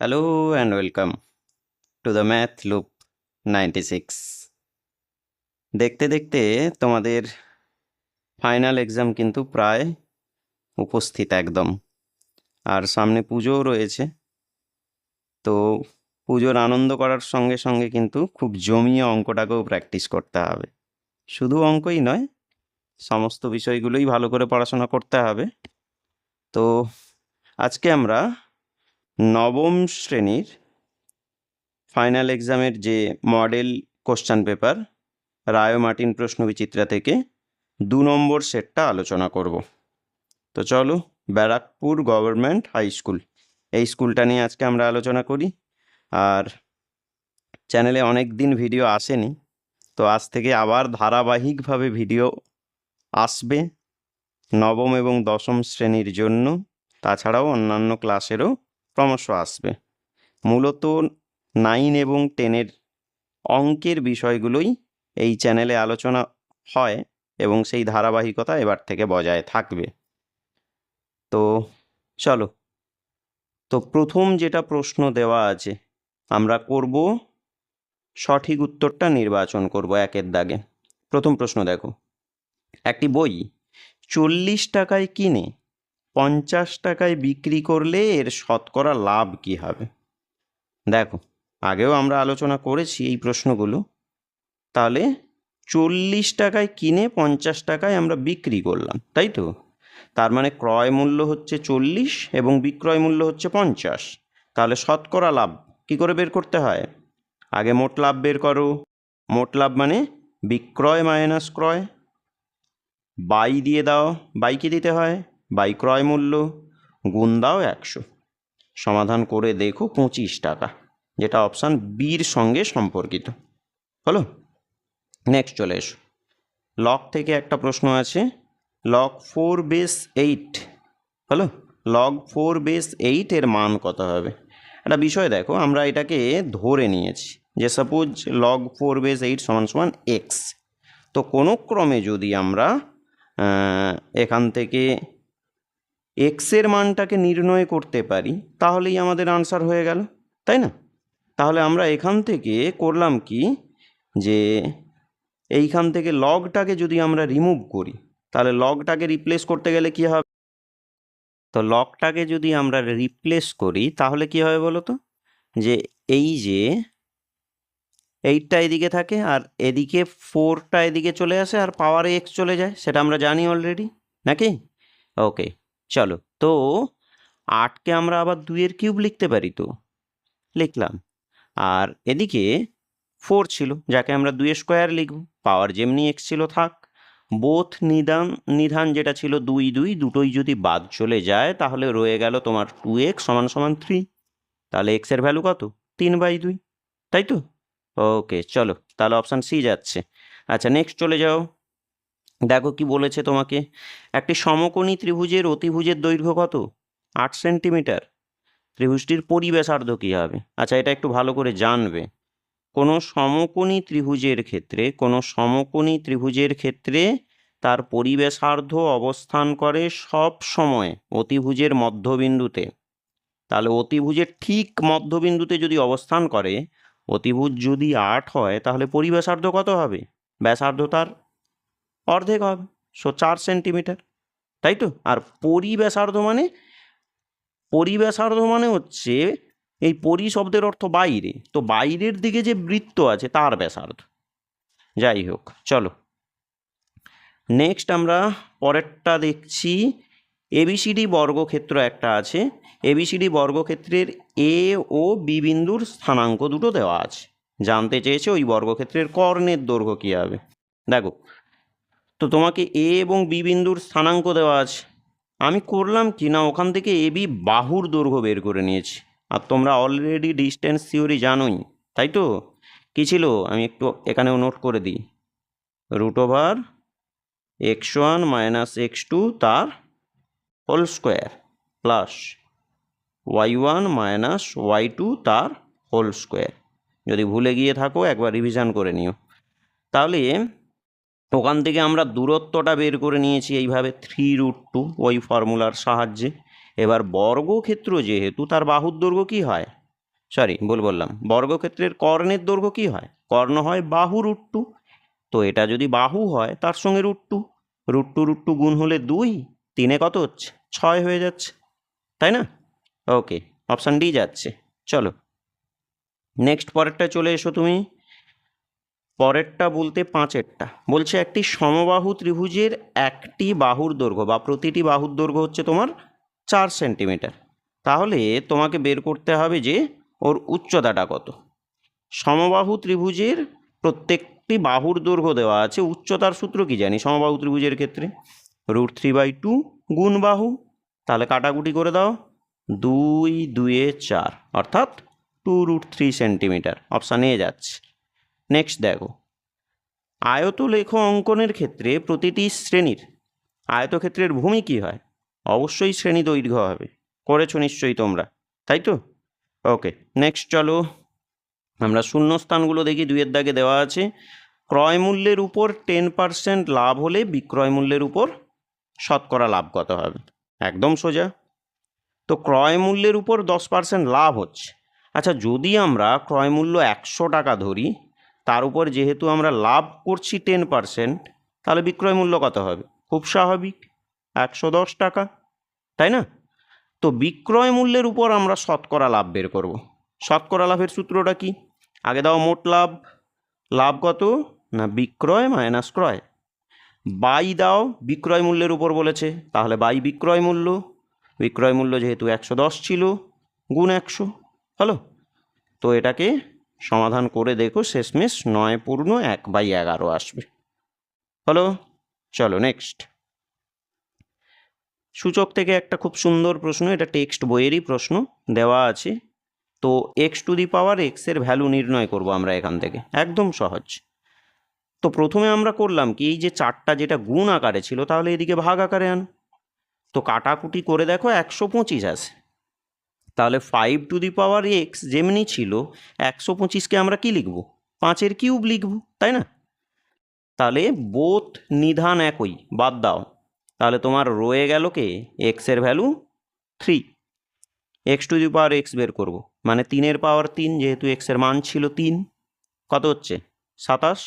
Hello and welcome to the Math Loop 96. দেখতে দেখতে তোমাদের ফাইনাল এক্সাম কিন্তু প্রায় উপস্থিত একদম, আর সামনে পুজোও রয়েছে। তো পুজোর আনন্দ করার সঙ্গে সঙ্গে কিন্তু খুব জমিয়ে অঙ্কটাকেও প্র্যাকটিস করতে হবে। শুধু অঙ্কই নয়, সমস্ত বিষয়গুলোই ভালো করে পড়াশোনা করতে হবে। তো আজকে আমরা নবম শ্রেণীর ফাইনাল এক্সামের যে মডেল কোশ্চেন পেপার রায় ও মার্টিন প্রশ্নবিচিত্রা থেকে 2 নম্বর সেটটা আলোচনা করব। তো চলো, ব্যারাকপুর গভর্নমেন্ট হাই স্কুল, এই স্কুলটা নিয়ে আজকে আমরা আলোচনা করি। আর চ্যানেলে অনেক দিন ভিডিও আসেনি, তো আজ থেকে আবার ধারাবাহিকভাবে ভিডিও আসবে নবম এবং দশম শ্রেণীর জন্য, তাছাড়াও অন্যান্য ক্লাসেরও ক্রমশ আসবে। মূলত 9 এবং 10-এর অঙ্কের বিষয়গুলোই এই চ্যানেলে আলোচনা হয় এবং সেই ধারাবাহিকতা এবার থেকে বজায় থাকবে। তো চলো, তো প্রথম যেটা প্রশ্ন দেওয়া আছে আমরা করব, সঠিক উত্তরটা নির্বাচন করব একের দাগে। প্রথম প্রশ্ন দেখো, একটি বই 40 টাকায় কিনে 50 টাকায় বিক্রি করলে এর শতকরা লাভ কি হবে? দেখো, আগেও আমরা আলোচনা করেছি এই প্রশ্নগুলো। তাহলে 40 টাকায় কিনে 50 টাকায় আমরা বিক্রি করলাম, তাই তো? তার মানে ক্রয় মূল্য হচ্ছে 40 এবং বিক্রয় মূল্য হচ্ছে 50। তাহলে শতকরা লাভ কি করে বের করতে হয়? আগে মোট লাভ বের করো। মোট লাভ মানে বিক্রয় মাইনাস ক্রয়, বাই দিয়ে দাও, বাই কি দিতে হয়? বাই ক্রয় মূল্য, গুণ দাও 100। সমাধান করে দেখো 25 টাকা, যেটা অপশান বির সঙ্গে সম্পর্কিত হলো। নেক্সট চলে এসো, লগ থেকে একটা প্রশ্ন আছে, log 4 বেস 8 হলো। log 4 বেস 8 এর মান কত হবে? একটা বিষয় দেখো, আমরা এটাকে ধরে নিয়েছি যে সাপোজ log 4 বেস 8 সমান সমান এক্স। তো কোনো ক্রমে যদি আমরা এখান থেকে এক্সের মানটাকে নির্ণয় করতে পারি তাহলেই আমাদের আনসার হয়ে গেল, তাই না? তাহলে আমরা এখান থেকে করলাম কি, যে এইখান থেকে লগটাকে যদি আমরা রিমুভ করি তাহলে লগটাকে রিপ্লেস করতে গেলে কি হবে? তো লগটাকে যদি আমরা রিপ্লেস করি তাহলে কি হবে বলো তো? যে এই যে 8টা এদিকে থাকে আর এদিকে 4টা এদিকে চলে আসে আর পাওয়ারে এক্স চলে যায়, সেটা আমরা জানি অলরেডি, নাকি? ওকে, চলো। তো 8কে আমরা আবার 2-এর কিউব লিখতে পারি, তো লিখলাম। আর এদিকে 4 ছিল, যাকে আমরা 2 স্কোয়ার লিখব। পাওয়ার যেমনি এক্স ছিল থাক। বোথ নিধান যেটা ছিল 2 2, দুটোই যদি বাদ চলে যায় তাহলে রয়ে গেল তোমার 2x সমান সমান 3। তাহলে এক্সের ভ্যালু কত? 3/2, তাই তো? ওকে, চলো, তাহলে অপশান সি যাচ্ছে। আচ্ছা, নেক্সট চলে যাও। দেখো কি বলেছে তোমাকে, একটি সমকোণী ত্রিভুজের অতিভুজের দৈর্ঘ্য কত? 8 সেন্টিমিটার। ত্রিভুজটির পরিব্যাসার্ধ কী হবে? আচ্ছা, এটা একটু ভালো করে জানবে। কোনো সমকোণী ত্রিভুজের ক্ষেত্রে তার পরিব্যাসার্ধ অবস্থান করে সব সময় অতিভুজের মধ্যবিন্দুতে। তাহলে অতিভুজের ঠিক মধ্যবিন্দুতে যদি অবস্থান করে, অতিভুজ যদি 8 হয় তাহলে পরিব্যাসার্ধ কত হবে? ব্যাসার্ধ তার অর্ধেক হবে, 4 সেন্টিমিটার, তাই তো? আর পরিব্যাসার্ধ মানে হচ্ছে, এই পরি শব্দের অর্থ বাইরে, তো বাইরের দিকে যে বৃত্ত আছে তার ব্যাসার্ধ। যাই হোক, চলো নেক্সট আমরা পরেরটা দেখছি। এবিসিডি বর্গক্ষেত্র একটা আছে। এবিসিডি বর্গক্ষেত্রের এ ও বি বিন্দুর স্থানাঙ্ক দুটো দেওয়া আছে। জানতে চেয়েছে ওই বর্গক্ষেত্রের কর্ণের দৈর্ঘ্য কী হবে। দেখো, তো তোমাকে এ এবং বি বিন্দুর স্থানাঙ্ক দেওয়া আছে। আমি করলাম কি না, ওখান থেকে এ বি বাহুর দৈর্ঘ্য বের করে নিয়েছি। আর তোমরা অলরেডি ডিস্টেন্স থিওরি জানোই, তাই তো? কী ছিল, আমি একটু এখানেও নোট করে দিই। √x1 - x2 তার whole square plus y1 - y2 তার হোল স্কোয়ার। যদি ভুলে গিয়ে থাকো একবার রিভিশন করে নিও। তাহলে ওখান থেকে আমরা দূরত্বটা বের করে নিয়েছি এইভাবে 3√2 ওই ফর্মুলার সাহায্যে। এবার বর্গক্ষেত্র যেহেতু, তার বাহুর দৈর্ঘ্য কী হয়? সরি ভুল বললাম, বর্গক্ষেত্রের কর্ণের দৈর্ঘ্য কি হয়? কর্ণ হয় বাহু √2। তো এটা যদি বাহু হয় তার সঙ্গে √2, √2 গুণ হলে 2, 3 কত হচ্ছে? 6 হয়ে যাচ্ছে, তাই না? ওকে, অপশান ডি যাচ্ছে। চলো নেক্সট পরেরটা চলে এসো তুমি। পরেরটা বলতে 5এরটা বলছে একটি সমবাহু ত্রিভুজের একটি বাহুর দৈর্ঘ্য বা প্রতিটি বাহুর দৈর্ঘ্য হচ্ছে তোমার 4 সেন্টিমিটার। তাহলে তোমাকে বের করতে হবে যে ওর উচ্চতাটা কত। সমবাহু ত্রিভুজের প্রত্যেকটি বাহুর দৈর্ঘ্য দেওয়া আছে, উচ্চতার সূত্র কি জানি সমবাহু ত্রিভুজের ক্ষেত্রে? √3/2 গুণ বাহু। তাহলে কাটাকুটি করে দাও, 2 2 4, অর্থাৎ 2√3 সেন্টিমিটার। অপশান এ যাচ্ছে। নেক্সট দেখো, আয়তলেখ অঙ্কনের ক্ষেত্রে প্রতিটি শ্রেণীর আয়তক্ষেত্রের ভূমি কি হয়? অবশ্যই শ্রেণী দৈর্ঘ্য হবে, করেছো নিশ্চয়ই তোমরা, তাই তো? ওকে, নেক্সট চলো আমরা শূন্যস্থানগুলো দেখি। 2 দাগে দেওয়া আছে ক্রয় মূল্যের উপর 10% লাভ হলে বিক্রয় মূল্যের উপর শতকরা লাভ কত হবে? একদম সোজা। তো ক্রয় মূল্যের উপর 10% লাভ হচ্ছে। আচ্ছা, যদি আমরা ক্রয় মূল্য 100 টাকা ধরি, তার উপর যেহেতু আমরা লাভ করছি 10%, তাহলে বিক্রয় মূল্য কত হবে? খুব স্বাভাবিক, 110 টাকা, তাই না? তো বিক্রয় মূল্যের উপর আমরা শতকরা লাভ বের করব। শতকরা লাভের সূত্রটা কি? আগে দাও মোট লাভ, লাভ কত না বিক্রয় মাইনাস ক্রয়, বাই দাও বিক্রয় মূল্যের উপর বলেছে, তাহলে বাই বিক্রয় মূল্য, বিক্রয় মূল্য যেহেতু 110 ছিল গুণ 100 হলো। তো এটাকে সমাধান করে দেখো, শেষমেশ 9 × 1/11 আসবে। হলো, চলো নেক্সট। সূচক থেকে একটা খুব সুন্দর প্রশ্ন, এটা টেক্সট বইয়েরই প্রশ্ন দেওয়া আছে। তো x⁴x এর ভ্যালু নির্ণয় করব আমরা এখান থেকে, একদম সহজ। তো প্রথমে আমরা করলাম কি, এই যে 4টা যেটা গুণ আকারে ছিল, তাহলে এদিকে ভাগ আকারে আন। তো কাটাকুটি করে দেখো 125 আসে। তাহলে 5⁴x যেমনি ছিল, 125কে আমরা কি লিখব? 5-এর কিউব লিখব, তাই না? তাহলে বোথ নিধান একই, বাদ দাও। তাহলে তোমার রয়ে গেল কে? এক্সের ভ্যালু 3। x⁴x বের করব, মানে 3-এর পাওয়ার 3, যেহেতু এক্সের মান ছিল 3, কত হচ্ছে? 27।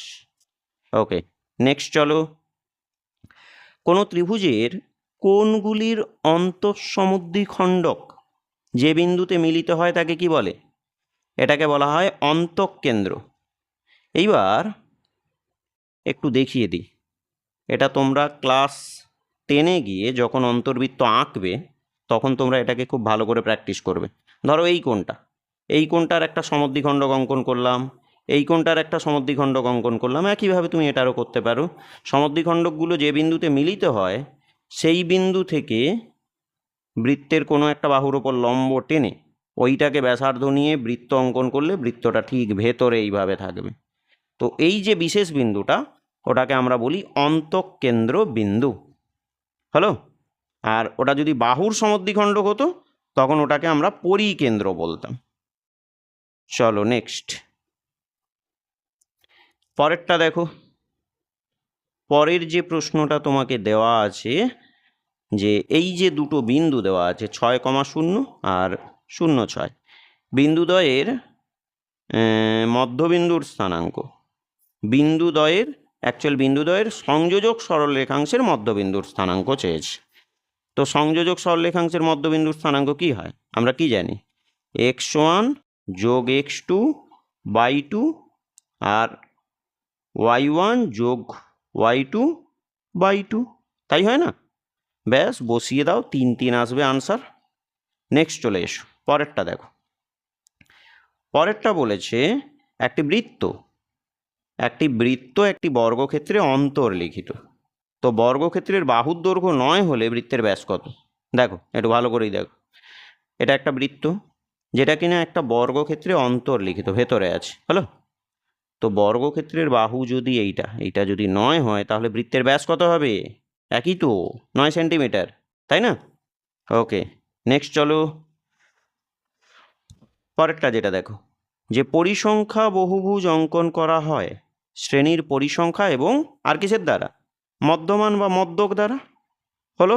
ওকে, নেক্সট চলো। কোনো ত্রিভুজের কোণগুলির অন্তঃসমদ্বিখণ্ডক যে বিন্দুতে মিলিত হয় তাকে কি বলে? এটাকে বলা হয় অন্তঃকেন্দ্র। এইবার একটু দেখিয়ে দিই, এটা তোমরা ক্লাস 10-এ গিয়ে যখন অন্তর্বৃত্ত আঁকবে তখন তোমরা এটাকে খুব ভালো করে প্র্যাকটিস করবে। ধরো এই কোণটার একটা সমদ্বিখণ্ডক অঙ্কন করলাম, এই কোণটার একটা সমদ্বিখণ্ডক অঙ্কন করলাম, একইভাবে তুমি এটারও করতে পারো। সমদ্বিখণ্ডকগুলো যে বিন্দুতে মিলিত হয় সেই বিন্দু থেকে বৃত্তের কোনো একটা বাহুর ওপর লম্ব টেনে ওইটাকে ব্যাসার্ধ নিয়ে বৃত্ত অঙ্কন করলে বৃত্তটা ঠিক ভেতরে এইভাবে থাকবে। তো এই যে বিশেষ বিন্দুটা, ওটাকে আমরা বলি অন্তঃকেন্দ্র বিন্দু। হলো, আর ওটা যদি বাহুর সমদ্বিখণ্ডক হতো তখন ওটাকে আমরা পরিকেন্দ্র বলতাম। চলো নেক্সট, পরেরটা দেখো। পরের যে প্রশ্নটা তোমাকে দেওয়া আছে, যে এই যে দুটো বিন্দু দেওয়া আছে 6,0 আর 0,6, বিন্দুদ্বয়ের মধ্যবিন্দুর স্থানাঙ্ক, বিন্দুদ্বয়ের সংযোজক সরলরেখাংশের মধ্যবিন্দুর স্থানাঙ্ক চেয়েছে। তো সংযোজক সরলরেখাংশের মধ্যবিন্দুর স্থানাঙ্ক কি হয়? আমরা কি জানি? x1 যোগ x2/2 আর y1 যোগ y2/2, তাই হয় না? ব্যাস বসিয়ে দাও, 3 3 আসবে আনসার। নেক্সট চলে এসো, পরেরটা দেখো। পরেরটা বলেছে একটি বৃত্ত একটি বর্গক্ষেত্রে অন্তর্লিখিত। তো বর্গক্ষেত্রের বাহুর দৈর্ঘ্য 9 হলে বৃত্তের ব্যাস কত? দেখো একটু ভালো করেই দেখো, এটা একটা বৃত্ত যেটা কিনা একটা বর্গক্ষেত্রে অন্তর্লিখিত, ভেতরে আছে। হলো, তো বর্গক্ষেত্রের বাহু যদি এইটা যদি 9 হয়, তাহলে বৃত্তের ব্যাস কত হবে? একই তো, 9 সেন্টিমিটার, তাই না? ওকে, নেক্সট চলো। পরেরটা যেটা দেখো, যে পরিসংখ্যা বহুভুজ অঙ্কন করা হয় শ্রেণীর পরিসংখ্যা এবং আর কিসের দ্বারা? মধ্যমান বা মধ্যক দ্বারা। হলো,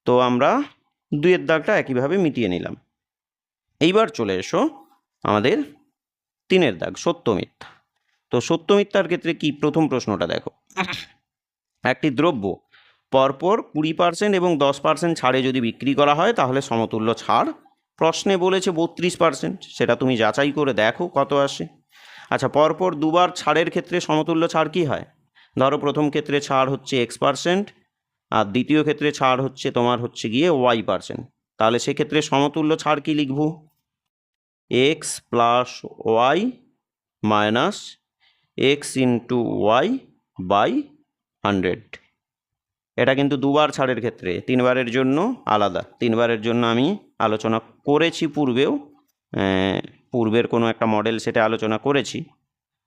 তো আমরা 2 দাগটা একইভাবে মিটিয়ে নিলাম। এইবার চলে এসো আমাদের 3 দাগ সত্য মিথ্যা। তো সত্য মিথ্যার ক্ষেত্রে কি প্রথম প্রশ্নটা দেখো, একটি দ্রব্য পরপর 20% এবং 10% ছাড়ে যদি বিক্রি করা হয় তাহলে সমতুল্য ছাড়। প্রশ্নে বলেছে 32%, সেটা তুমি যাচাই করে দেখো কত আসে। আচ্ছা, পরপর দুবার ছাড়ের ক্ষেত্রে সমতুল্য ছাড় কি হয়? ধরো প্রথম ক্ষেত্রে ছাড় হচ্ছে X%, আর দ্বিতীয় ক্ষেত্রে ছাড় হচ্ছে তোমার হচ্ছে গিয়ে Y%। তাহলে সেক্ষেত্রে সমতুল্য ছাড় কি লিখব? X plus Y minus X into Y by 100। এটা কিন্তু দুবার ছাড়ের ক্ষেত্রে, 3বারের জন্য আলাদা। 3বারের জন্য আমি আলোচনা করেছি পূর্বেও, পূর্বের কোনো একটা মডেল সেটা আলোচনা করেছি,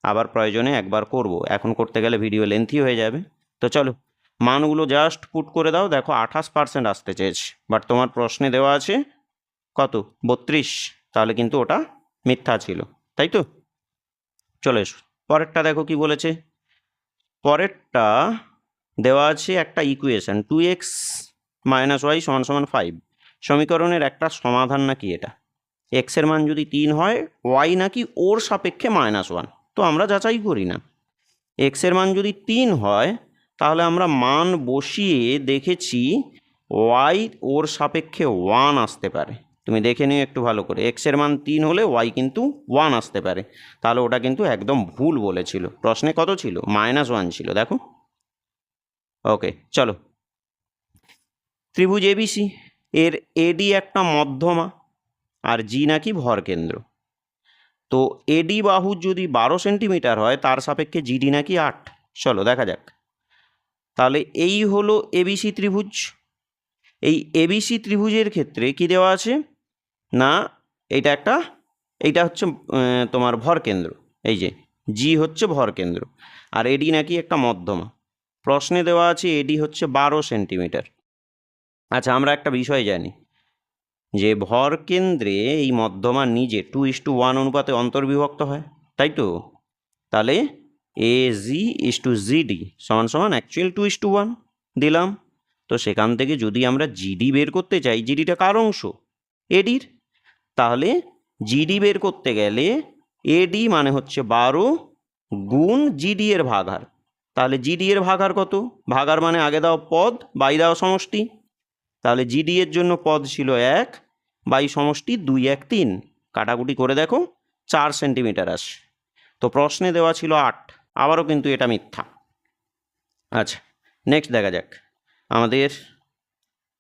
আবার প্রয়োজনে একবার করব, এখন করতে গেলে ভিডিও লেন্থি হয়ে যাবে। তো চলো মানগুলো জাস্ট পুট করে দাও। দেখো 28% আসতে চেয়েছে, বাট তোমার প্রশ্নে দেওয়া আছে কত? 32। তাহলে কিন্তু ওটা মিথ্যা ছিল, তাই তো? চলে এসো পরেরটা দেখো কি বলেছে। পরেরটা দেওয়া আছে একটা ইকুয়েশন 2x মাইনাস ওয়াই সমান সমান 5। সমীকরণের একটা সমাধান নাকি এটা? এক্সের মান যদি 3 হয়, ওয়াই নাকি ওর সাপেক্ষে -1। তো আমরা যাচাই করি না। এক্সের মান যদি 3 হয় তাহলে আমরা মান বসিয়ে দেখেছি ওয়াই ওর সাপেক্ষে 1 আসতে পারে। তুমি দেখে নিও একটু ভালো করে, এক্সের মান 3 হলে ওয়াই কিন্তু 1 আসতে পারে। তাহলে ওটা কিন্তু একদম ভুল বলেছিল। প্রশ্নে কত ছিল? -1 ছিল। দেখো, ওকে চলো। ত্রিভুজ এবিসি এর এডি একটা মধ্যমা আর জি নাকি ভরকেন্দ্র। তো এডি বাহু যদি 12 সেন্টিমিটার হয় তার সাপেক্ষে জিডি নাকি 8। চলো দেখা যাক। তাহলে এই হলো এবিসি ত্রিভুজ। এই এবিসি ত্রিভুজের ক্ষেত্রে কি দেওয়া আছে না, এইটা হচ্ছে তোমার ভরকেন্দ্র। এই যে জি হচ্ছে ভরকেন্দ্র, আর এডি নাকি একটা মধ্যমা। প্রশ্নে দেওয়া আছে এডি হচ্ছে 12 সেন্টিমিটার। আচ্ছা, আমরা একটা বিষয় জানি যে ভরকেন্দ্রে এই মধ্যমা নিজে 2:1 অনুপাতে অন্তর্বিভক্ত হয়, তাই তো? তাহলে এ জি ইস টু জিডি সমান সমান অ্যাকচুয়াল 2:1 দিলাম। তো সেখান থেকে যদি আমরা জিডি বের করতে চাই, জিডিটা কার অংশ? এডির। তাহলে জিডি বের করতে গেলে এডি মানে হচ্ছে 12 গুণ জিডি এর ভাগার। তাহলে জিডি এর ভাগার কত? ভাগার মানে আগে দাও পদ, বাই দাও সমষ্টি। তাহলে জিডি এর জন্য পদ ছিল 1, বাই সমষ্টি 2, 1, 3। কাটাকুটি করে দেখো 4 সেন্টিমিটার আসে। তো প্রশ্নে দেওয়া ছিল 8, আবারও কিন্তু এটা মিথ্যা। আচ্ছা, নেক্সট দেখা যাক আমাদের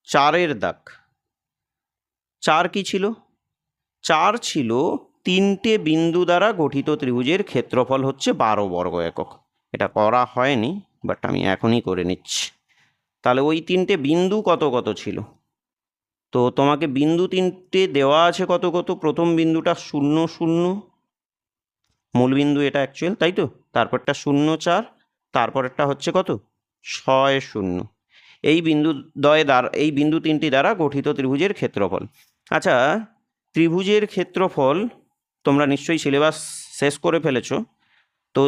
4 দাগ। 4 কি ছিল? 4 ছিল 3টে বিন্দু দ্বারা গঠিত ত্রিভুজের ক্ষেত্রফল হচ্ছে 12 বর্গ একক। এটা করা হয়নি, বাট আমি এখনই করে নিচ্ছি। তাহলে ওই 3টে বিন্দু কত কত ছিল? তো তোমাকে বিন্দু 3টে দেওয়া আছে কত কত। প্রথম বিন্দুটা 0, 0, মূল বিন্দু এটা অ্যাকচুয়াল, তাই তো? তারপরটা 0, 4, তারপরেরটা হচ্ছে কত? 6, 0। এই বিন্দু 3টি দ্বারা গঠিত ত্রিভুজের ক্ষেত্রফল। আচ্ছা, ত্রিভুজের ক্ষেত্রফল তোমরা নিশ্চয়ই সিলেবাস শেষ করে ফেলেছো। তো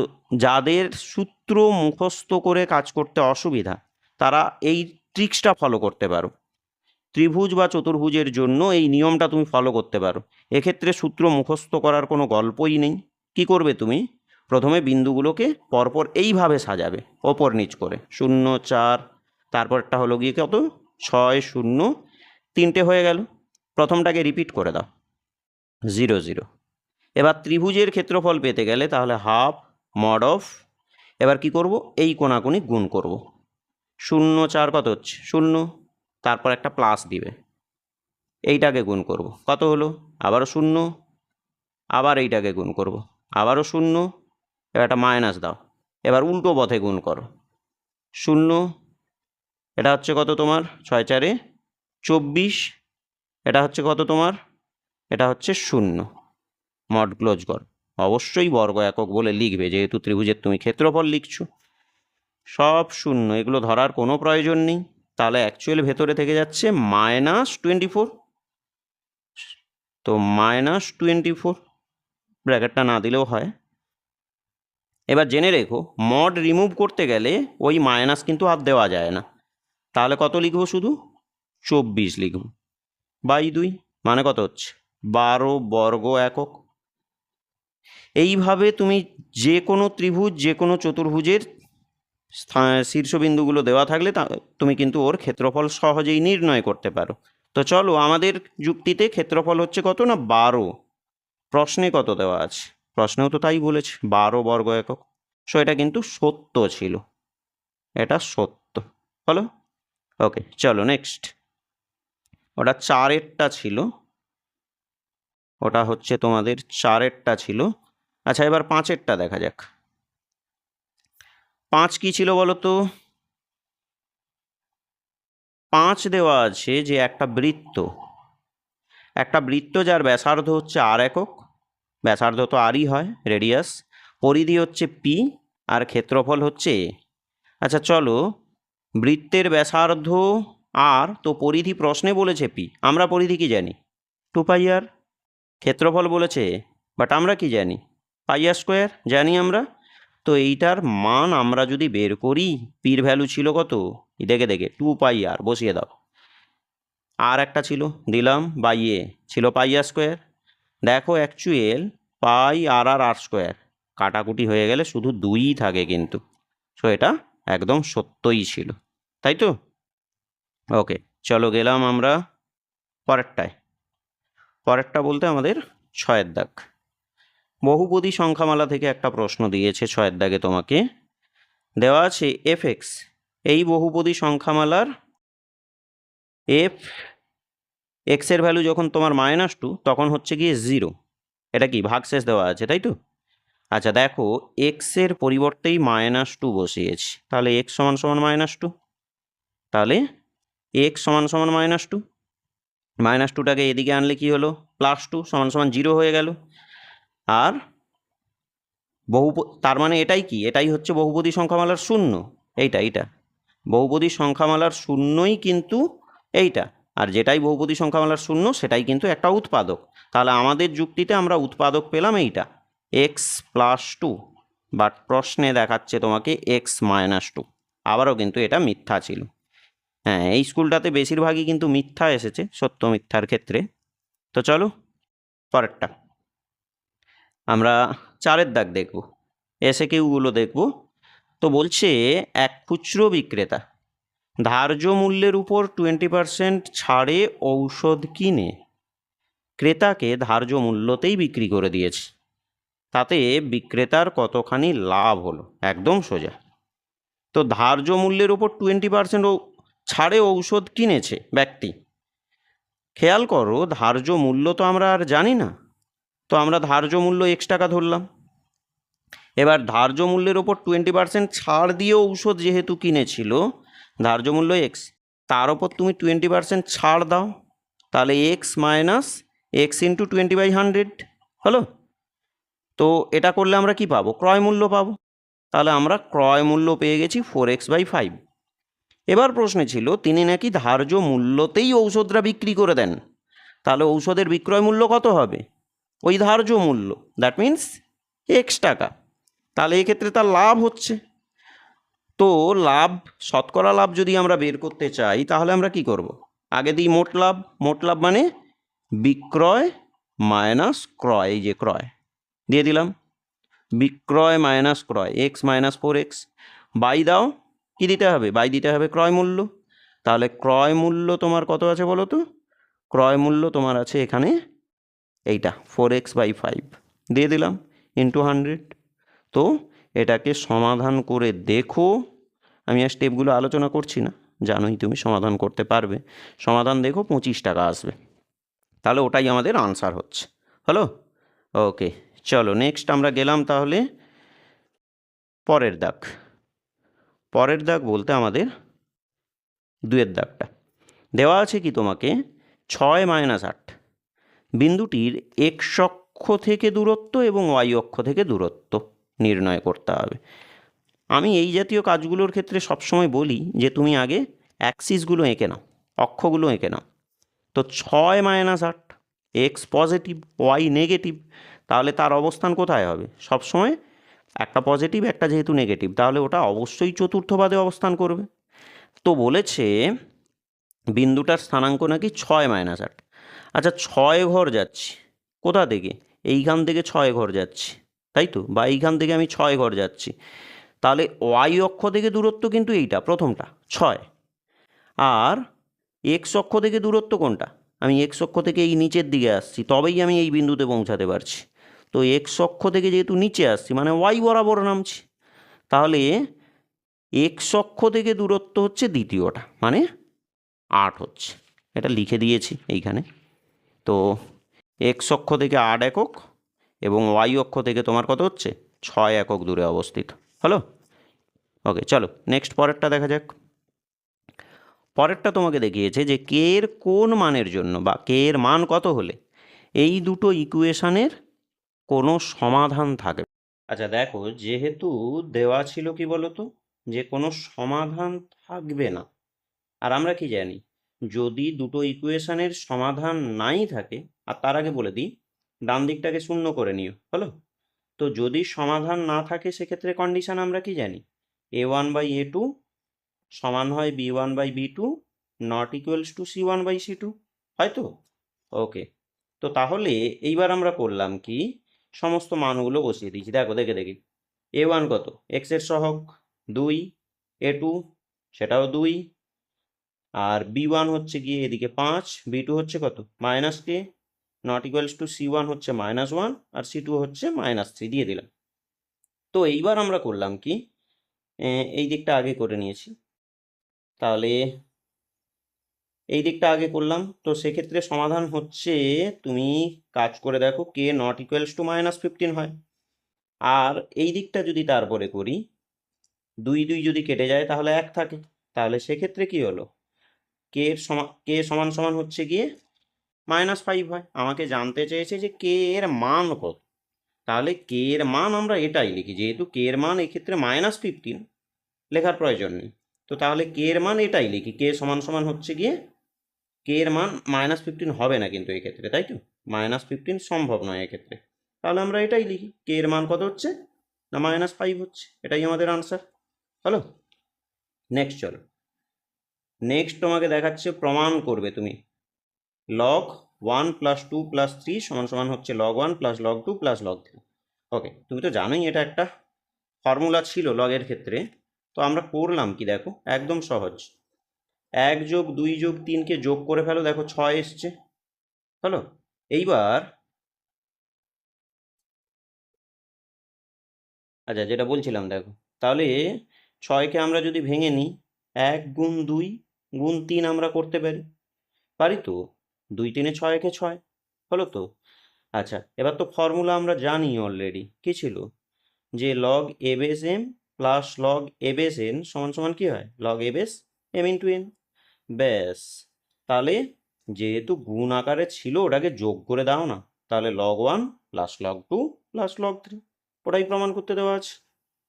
যাদের সূত্র মুখস্থ করে কাজ করতে অসুবিধা তারা এই ট্রিক্সটা ফলো করতে পারো। ত্রিভুজ বা চতুর্ভুজের জন্য এই নিয়মটা তুমি ফলো করতে পারো। এক্ষেত্রে সূত্র মুখস্থ করার কোনো গল্পই নেই। কি করবে তুমি? প্রথমে বিন্দুগুলোকে পরপর এইভাবে সাজাবে, ওপর নিচ করে। 0, 4, তারপরটা হলো গিয়ে কত? 6, 0, 3টে হয়ে গেল। প্রথমটাকে রিপিট করে দাও, 0, 0। এবার ত্রিভুজের ক্ষেত্রফল পেতে গেলে তাহলে হাফ মড অফ, এবার কি করব? এই কোণাকুণি গুণ করব। 0, 4 কত হচ্ছে? 0, তারপর একটা প্লাস দিবে, এইটাকে গুণ করব, কত হলো? আবারও 0, আবার এইটাকে গুণ করব, আবারও 0, এবার একটা মাইনাস দাও। এবার উল্টো পথে গুণ করো, 0, এটা হচ্ছে কত তোমার? 6, 4, 24, এটা হচ্ছে কত তোমার? এটা হচ্ছে 0। মড ক্লোজ কর। অবশ্যই বর্গ একক বলে লিখবে, যেহেতু ত্রিভুজের তুমি ক্ষেত্রফল লিখছো। সব 0, এগুলো ধরার কোনো প্রয়োজন নেই। তাহলে অ্যাকচুয়াল ভেতরে থেকে যাচ্ছে -24। তো -24, ব্র্যাকেটটা না দিলেও হয়। এবার জেনে রেখো, মড রিমুভ করতে গেলে ওই মাইনাস কিন্তু আর দেওয়া যায় না। তাহলে কত লিখবো? শুধু 24 লিখব, বাই 2, মানে কত হচ্ছে? 12 বর্গ একক। এইভাবে তুমি যে কোনো ত্রিভুজ, যে কোনো চতুর্ভুজের শীর্ষবিন্দুগুলো দেওয়া থাকলে তুমি কিন্তু ওর ক্ষেত্রফল সহজেই নির্ণয় করতে পারো। তো চলো, আমাদের যুক্তিতে ক্ষেত্রফল হচ্ছে কত না 12। প্রশ্নে কত দেওয়া আছে? প্রশ্নেও তো তাই বলেছে, 12 বর্গ একক। সো এটা কিন্তু সত্য ছিল, এটা সত্য হলো। ওকে, চলো নেক্সট। ওটা 4-এরটা ছিল, ওটা হচ্ছে তোমাদের 4-এরটা ছিল। আচ্ছা, এবার 5-এরটা দেখা যাক। 5 কি ছিল বলো তো? 5 দেওয়া আছে যে একটা বৃত্ত যার ব্যাসার্ধ হচ্ছে আর একক, ব্যাসার্ধ তো আরই হয়, রেডিয়াস, পরিধি হচ্ছে পি, আর ক্ষেত্রফল হচ্ছে এ। আচ্ছা চলো, বৃত্তের ব্যাসার্ধ আর, তো পরিধি প্রশ্নে বলেছে পি, আমরা পরিধি কি জানি? 2πr। ক্ষেত্রফল বলেছে, বাট আমরা কি জানি? πr² জানি আমরা। তো এইটার মান আমরা যদি বের করি, পির ভ্যালু ছিল কত? দেখে 2πr বসিয়ে দাও। আর একটা ছিল, দিলাম, বাই এ ছিল πr²। দেখো অ্যাকচুয়াল πr² কাটাকুটি হয়ে গেলে শুধু 2ই থাকে কিন্তু। সো এটা একদম সত্যই ছিল, তাই তো? ওকে, চলো গেলাম আমরা পরেরটায়। পরেরটা বলতে আমাদের 6-এর দাগ। বহুপদী সংখ্যামালা থেকে একটা প্রশ্ন দিয়েছে 6-এর দাগে তোমাকে। দেওয়া আছে fx, এই বহুপদী সংখ্যামালার f x এর ভ্যালু যখন তোমার -2 তখন হচ্ছে গিয়ে 0। এটা কি ভাগশেষ দেওয়া আছে, তাই তো? আচ্ছা দেখো, x এর পরিবর্তেই -2 বসিয়েছি, তাহলে x সমান সমান -2, তাহলে x সমান সমান -2, -2টাকে এদিকে আনলে কি হলো? +2 সমান সমান 0 হয়ে গেল। আর তার মানে এটাই কি? এটাই হচ্ছে বহুপদী সংখ্যামালার শূন্য। এইটা বহুপদী সংখ্যামালার শূন্যই কিন্তু এইটা, আর যেটাই বহুপদী সংখ্যামালার শূন্য সেটাই কিন্তু একটা উৎপাদক। তাহলে আমাদের যুক্তিতে আমরা উৎপাদক পেলাম এইটা x+2, বাট প্রশ্নে দেখাচ্ছে তোমাকে x-2। আবারও কিন্তু এটা মিথ্যা ছিল। হ্যাঁ, এই স্কুলটাতে বেশিরভাগই কিন্তু মিথ্যা এসেছে, সত্য মিথ্যার ক্ষেত্রে। তো চলো পরেরটা, আমরা 4-এর দাগ দেখব, এসএকিউগুলো দেখব। তো বলছে এক খুচরো বিক্রেতা ধার্য মূল্যের উপর 20% ছাড়ে ঔষধ কিনে ক্রেতাকে ধার্য মূল্যতেই বিক্রি করে দিয়েছে, তাতে বিক্রেতার কতখানি লাভ হলো? একদম সোজা। তো ধার্য মূল্যের উপর 20% ছাড়ে ঔষধ কিনেছে ব্যক্তি। খেয়াল করো, ধার্য মূল্য তো আমরা আর জানি না, তো আমরা ধার্য মূল্য x টাকা ধরলাম। এবার ধার্য মূল্যের ওপর 20% ছাড় দিয়ে ঔষধ যেহেতু কিনেছিল, ধার্য মূল্য x, তার ওপর তুমি 20% ছাড় দাও, তাহলে x - x × 20/100 হলো। তো এটা করলে আমরা কি পাবো? ক্রয় মূল্য পাবো। তাহলে আমরা ক্রয় মূল্য পেয়ে গেছি 4x/5। এবার প্রশ্নে ছিল তিনি নাকি ধার্য মূল্যতেই ঔষধটা বিক্রি করে দেন, তাহলে ঔষধের বিক্রয় মূল্য কত হবে? ওই ধার্য মূল্য, দ্যাট মিন্স x টাকা। তাহলে এক্ষেত্রে তার লাভ হচ্ছে। তো লাভ, শতকরা লাভ যদি আমরা বের করতে চাই তাহলে আমরা কি করব? আগে দিই মোট লাভ। মোট লাভ মানে বিক্রয় মাইনাস ক্রয়, এই যে ক্রয় দিয়ে দিলাম, বিক্রয় মাইনাস ক্রয়, x - 4x, বাই দাও, কি দিতে হবে? বাই দিতে হবে ক্রয় মূল্য। তাহলে ক্রয় মূল্য তোমার কত আছে বলো তো? ক্রয় মূল্য তোমার আছে এখানে এইটা 4x/5 দিয়ে দিলাম ইন্টু 100। তো এটাকে সমাধান করে দেখো, আমি আর স্টেপগুলো আলোচনা করছি না, জানোই তুমি সমাধান করতে পারবে। সমাধান দেখো, 25 টাকা আসবে। তাহলে ওটাই আমাদের আনসার হচ্ছে, হলো। ওকে, চলো নেক্সট আমরা গেলাম তাহলে পরের দাগ। পরের দাগ বলতে আমাদের 2-এর দাগটা। দেওয়া আছে কি তোমাকে 6 - 8 বিন্দুটির x অক্ষ থেকে দূরত্ব এবং y অক্ষ থেকে দূরত্ব নির্ণয় করতে হবে। আমি এই জাতীয় কাজগুলোর ক্ষেত্রে সবসময় বলি যে তুমি আগে অ্যাক্সিসগুলো এঁকে নাও, অক্ষগুলো এঁকে নাও। তো 6 - 8, x পজিটিভ y নেগেটিভ, তাহলে তার অবস্থান কোথায় হবে? সবসময় একটা পজিটিভ একটা যেহেতু নেগেটিভ, তাহলে ওটা অবশ্যই চতুর্থ পাদে অবস্থান করবে। তো বলেছে বিন্দুটার স্থানাঙ্ক নাকি 6 - 8। আচ্ছা 6 ঘর যাচ্ছি, কোথা থেকে? এইখান থেকে 6 ঘর যাচ্ছি, তাই তো, বা এইখান থেকে আমি 6 ঘর যাচ্ছি। তাহলে ওয়াই অক্ষ থেকে দূরত্ব কিন্তু এইটা প্রথমটা 6, আর এক্স অক্ষ থেকে দূরত্ব কোনটা? আমি এক্স অক্ষ থেকে এই নিচের দিকে আসছি, তবেই আমি এই বিন্দুতে পৌঁছাতে পারছি। তো এক্স অক্ষ থেকে যেহেতু নিচে আসছি মানে ওয়াই বরাবর নামছি, তাহলে এক্স অক্ষ থেকে দূরত্ব হচ্ছে দ্বিতীয়টা, মানে 8 হচ্ছে। এটা লিখে দিয়েছি এইখানে। তো এক্স অক্ষ থেকে 8 একক এবং ওয়াই অক্ষ থেকে তোমার কত হচ্ছে? 6 একক দূরে অবস্থিত। হলো? ওকে, চলো নেক্সট পরেরটা দেখা যাক। পরেরটা তোমাকে দেখিয়েছে যে কে এর কোন মানের জন্য বা কে এর মান কত হলে এই দুটো ইকুয়েশনের কোনো সমাধান থাকে। আচ্ছা দেখো, যেহেতু দেওয়া ছিল কি বলতো, যে কোনো সমাধান থাকবে না, আর আমরা কি জানি, যদি দুটো ইকুয়েশনের সমাধান নাই থাকে, আর তার আগে বলে দিই ডান দিকটাকে শূন্য করে নিও, হলো? তো যদি সমাধান না থাকে সেক্ষেত্রে কন্ডিশন আমরা কি জানি, a1/a2 সমান হয় b1/b2 not equals to c1/c2, হয়তো? ওকে, তো তাহলে এইবার আমরা করলাম কি, সমস্ত মানগুলো বসিয়ে দিয়েছি। দেখো দেখে দেখি, a1 কত? এক্স এর সহগ 2, a2 সেটাও 2, আর b1 হচ্ছে গিয়ে এদিকে 5, b2 হচ্ছে কত? -k not equals to c1 হচ্ছে -1 আর c2 হচ্ছে -3 দিয়ে দিলাম। তো এইবার আমরা করলাম কি, এই দিকটা আগে করে নিয়েছি, তাহলে এই দিকটা আগে করলাম। তো সেক্ষেত্রে সমাধান হচ্ছে, তুমি কাজ করে দেখো, কে নট ইকুয়ালস টু -15 হয়। আর এই দিকটা যদি তারপরে করি, 2 2 যদি কেটে যায় তাহলে 1 থাকে, তাহলে সেক্ষেত্রে কি হলো, কে সমান সমান হচ্ছে গিয়ে -5 হয়। আমাকে জানতে চেয়েছে যে কে এর মান কত, তাহলে কে এর মান আমরা এটাই লিখি, যেহেতু কে এর মান এক্ষেত্রে -15 লেখার প্রয়োজন নেই, তো তাহলে কে এর মান এটাই লিখি, কে সমান সমান হচ্ছে গিয়ে, কে এর মান -15 হবে না কিন্তু এক্ষেত্রে, তাই তো, -15 সম্ভব নয় এক্ষেত্রে, তাহলে আমরা এটাই লিখি, কে এর মান কত হচ্ছে না -5 হচ্ছে, এটাই আমাদের আনসার। হলো? নেক্সট চলো, নেক্সট তোমাকে দেখাচ্ছে, প্রমাণ করবে তুমি log 1 + 2 + 3 সমান সমান হচ্ছে log 1 + log 2 + log 3। ওকে, তুমি তো জানোই এটা একটা ফর্মুলা ছিল লগের ক্ষেত্রে। তো আমরা করলাম কি, দেখো একদম সহজ, 1 + 2 + 3কে যোগ করে ফেলো, দেখো 6 এসছে। হলো? এইবার আচ্ছা, যেটা বলছিলাম দেখো, তাহলে 6কে আমরা যদি ভেঙে নিই, 1 × 2 × 3 আমরা করতে পারি, পারি তো, 2 3 6 6, হলো তো? আচ্ছা, এবার তো ফর্মুলা আমরা জানি অলরেডি, কি ছিল, যে log a base m plus log a base n সমান সমান কি হয়, log a base m × n। ব্যাস, তাহলে যেহেতু গুণ আকারে ছিল ওটাকে যোগ করে দাও না, তাহলে log 1 + log 2 + log 3, ওটাই প্রমাণ করতে দেওয়া আছে।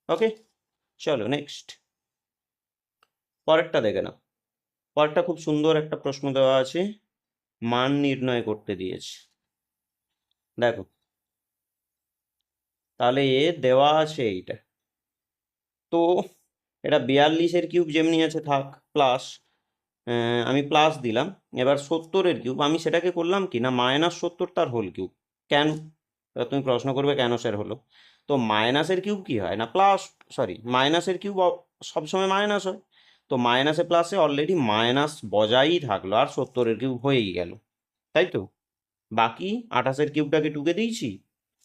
ওকে, চলো নেক্সট পরেরটা দেখে নাও। পরেরটা খুব সুন্দর একটা প্রশ্ন দেওয়া আছে, মান নির্ণয় করতে দিয়েছে। দেখো, তাহলে দেওয়া আছে এইটা, তো এটা 42-এর কিউব যেমনি আছে থাক, প্লাস আমি প্লাস দিলাম, এবার 70-এর কিউব আমি সেটাকে করলাম কি না -70 তার হোল কিউব। কেন? এবার তুমি প্রশ্ন করবে কেন স্যার হলো, তো মাইনাসের কিউব কি হয় না প্লাস, সরি মাইনাসের কিউব সবসময় মাইনাস হয়, তো মাইনাসে প্লাসে অলরেডি মাইনাস বজায়ই থাকলো, আর 70-এর কিউব হয়েই গেল, তাই তো? বাকি 28-এর কিউবটাকে টুকে দিয়েছি,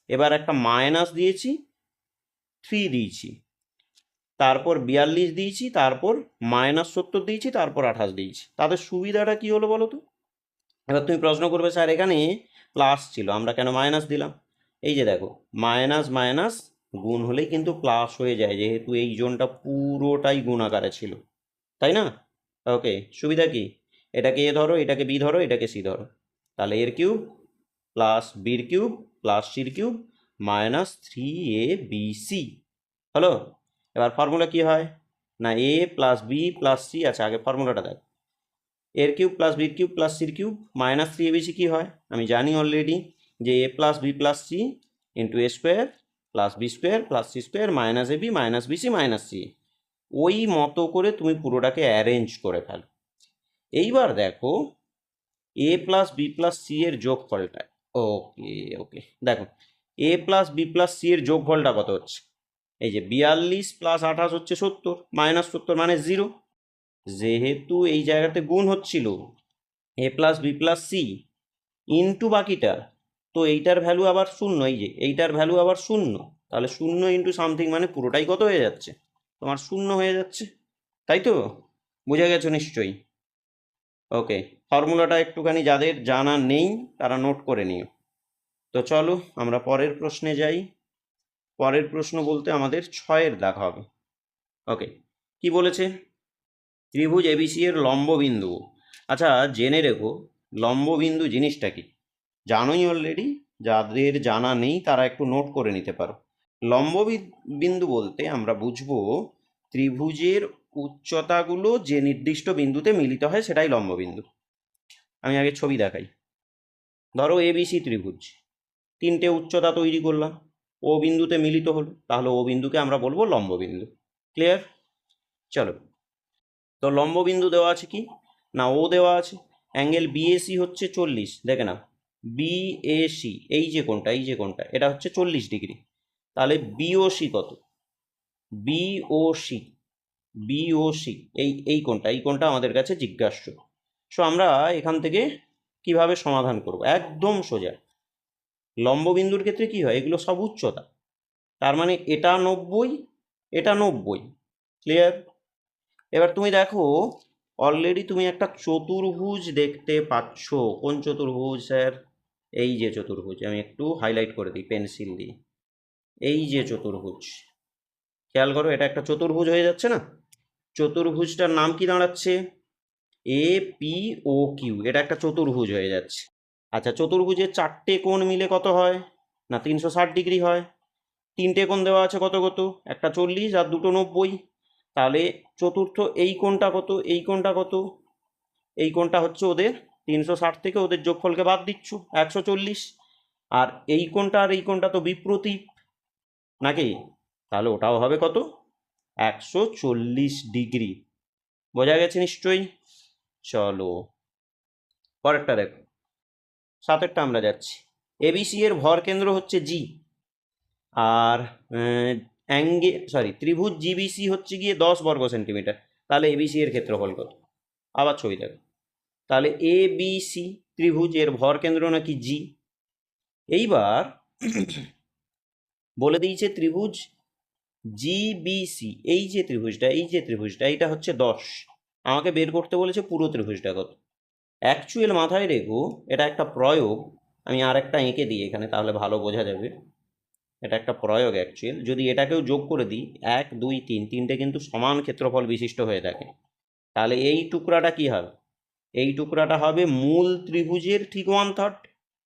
এবার একটা মাইনাস দিয়েছি, 3 দিয়েছি, তারপর 42 দিয়েছি, তারপর -70 দিয়েছি, তারপর 28 দিয়েছি। তাদের সুবিধাটা কি হলো বলো তো? এবার তুমি প্রশ্ন করবে স্যার এখানে প্লাস ছিল, আমরা কেন মাইনাস দিলাম? এই যে দেখো, মাইনাস মাইনাস গুণ হলেই কিন্তু প্লাস হয়ে যায়, যেহেতু এই জোনটা পুরোটাই গুণ আকারে ছিল, তাই না? ওকে, সুবিধা কি, এটাকে এ ধরো, এটাকে বি ধরো, এটাকে সি ধরো, তাহলে এর কিউব প্লাস বির কিউব প্লাস সির কিউব -3abc। হলো? এবার ফর্মুলা কি হয় না, a + b + c, আচ্ছা আগে ফর্মুলাটা দেখ, এর কিউব প্লাস বির কিউব প্লাস সির কিউব -3abc কি হয়, আমি জানি অলরেডি, যে a + b + c × a² + b² + c² -ab -bc -c, ওই মতো করে তুমি পুরোটাকে অ্যারেঞ্জ করে ফেলো। এইবার দেখো, এ প্লাস বি প্লাস সি এর যোগফলটা। ওকে ওকে, দেখো এ প্লাস বি প্লাস সি এর যোগফলটা কত হচ্ছে? এই যে 42 প্লাস 28 হচ্ছে 70, মাইনাস 70 মানে 0। যেহেতু এই জায়গাতে গুণ হচ্ছিল A plus B plus C into বাকিটা, তো এইটার ভ্যালু আবার শূন্য, এই যে এইটার ভ্যালু আবার শূন্য, তাহলে শূন্য ইন্টু সামথিং মানে পুরোটাই কত হয়ে যাচ্ছে? তোমার শূন্য হয়ে যাচ্ছে, তাই তো? বুঝে গেছো নিশ্চয়ই? ওকে, ফর্মুলাটা একটুখানি যাদের জানা নেই তারা নোট করে নিও। তো চলো আমরা পরের প্রশ্নে যাই। পরের প্রশ্ন বলতে আমাদের 6-এর দাগ হবে। ওকে, কি বলেছে? ত্রিভুজ এবিসি এর লম্ব বিন্দু। আচ্ছা, জেনে রেখো লম্ব বিন্দু জিনিসটা কি, জানোই অলরেডি, যাদের জানা নেই তারা একটু নোট করে নিতে পারো। লম্ব বিন্দু বলতে আমরা বুঝবো ত্রিভুজের উচ্চতাগুলো যে নির্দিষ্ট বিন্দুতে মিলিত হয় সেটাই লম্ব বিন্দু। আমি আগে ছবি দেখাই। ধরো এবিসি ত্রিভুজ, তিনটে উচ্চতা তৈরি করলাম, ও বিন্দুতে মিলিত হলো, তাহলে ও বিন্দুকে আমরা বলবো লম্ব বিন্দু। ক্লিয়ার? চলো, তো লম্ব বিন্দু দেওয়া আছে কি না, ও দেওয়া আছে, অ্যাঙ্গেল বিএসি হচ্ছে 40, দেখে না, বিএসি এই যে কোণটা, এই যে কোণটা, এটা হচ্ছে 40 ডিগ্রি। তাহলে বিওসি কত? বিওসি, বিওসি এই কোণটা, এই কোণটা আমাদের কাছে জিজ্ঞাস্য। সো আমরা এখান থেকে কিভাবে সমাধান করব? একদম সোজা। লম্ব বিন্দুর ক্ষেত্রে কি হয়, এগুলো সব উচ্চতা, তার মানে এটা 90, এটা 90। ক্লিয়ার? এবার তুমি দেখো অলরেডি তুমি একটা চতুর্ভুজ দেখতে পাচ্ছ। কোন চতুর্ভুজ স্যার? এই যে চতুর্ভুজ, আমি একটু হাইলাইট করে দিই পেন্সিল দিয়ে। এই যে চতুর্ভুজ, খেয়াল করো এটা একটা চতুর্ভুজ হয়ে যাচ্ছে না? চতুর্ভুজটার নাম কি দাঁড়াচ্ছে? এ পি ও কিউ, এটা একটা চতুর্ভুজ হয়ে যাচ্ছে। আচ্ছা, চতুর্ভুজের চারটে কোণ মিলে কত হয় না 360 ডিগ্রি হয়। তিনটে কোণ দেওয়া আছে কত কত, একটা 40 আর দুটো 90। তাহলে চতুর্থ এই কোণটা কত, এই কোণটা কত? এই কোণটা হচ্ছে ওদের 360 থেকে ওদের যোগফলকে বাদ দিচ্ছ 140। আর এই কোণটা আর এই কোণটা তো বিপ্রতীপ নাকি, তাহলে ওটাও হবে কত? 140 ডিগ্রি। বোঝা গেছে নিশ্চয়ই? চলো পরেরটা দেখো, 7-এরটা আমরা যাচ্ছি। এবিসি এর ভর কেন্দ্র হচ্ছে জি, আর ত্রিভুজ জিবিসি হচ্ছে গিয়ে 10 বর্গ সেন্টিমিটার। তাহলে এবিসি এর ক্ষেত্রফল কত? আবার ছবি দেখো, তাহলে এ বি সি ত্রিভুজের ভর কেন্দ্র নাকি জি। এইবার বলে দিয়েছে ত্রিভুজ জিবিসি, এই যে ত্রিভুজটা, এই যে ত্রিভুজটা, এইটা হচ্ছে 10। আমাকে বের করতে বলেছে পুরো ত্রিভুজটা কত। অ্যাকচুয়াল মাথায় রেখো এটা একটা প্রয়োগ, আমি আর একটা এঁকে দিই এখানে তাহলে ভালো বোঝা যাবে। এটা একটা প্রয়োগ অ্যাকচুয়াল, যদি এটাকেও যোগ করে দিই 1 2 3, তিনটে কিন্তু সমান ক্ষেত্রফল বিশিষ্ট হয়ে থাকে, তাহলে এই টুকরাটা কি হবে? এই টুকরাটা হবে মূল ত্রিভুজের ঠিক 1/3।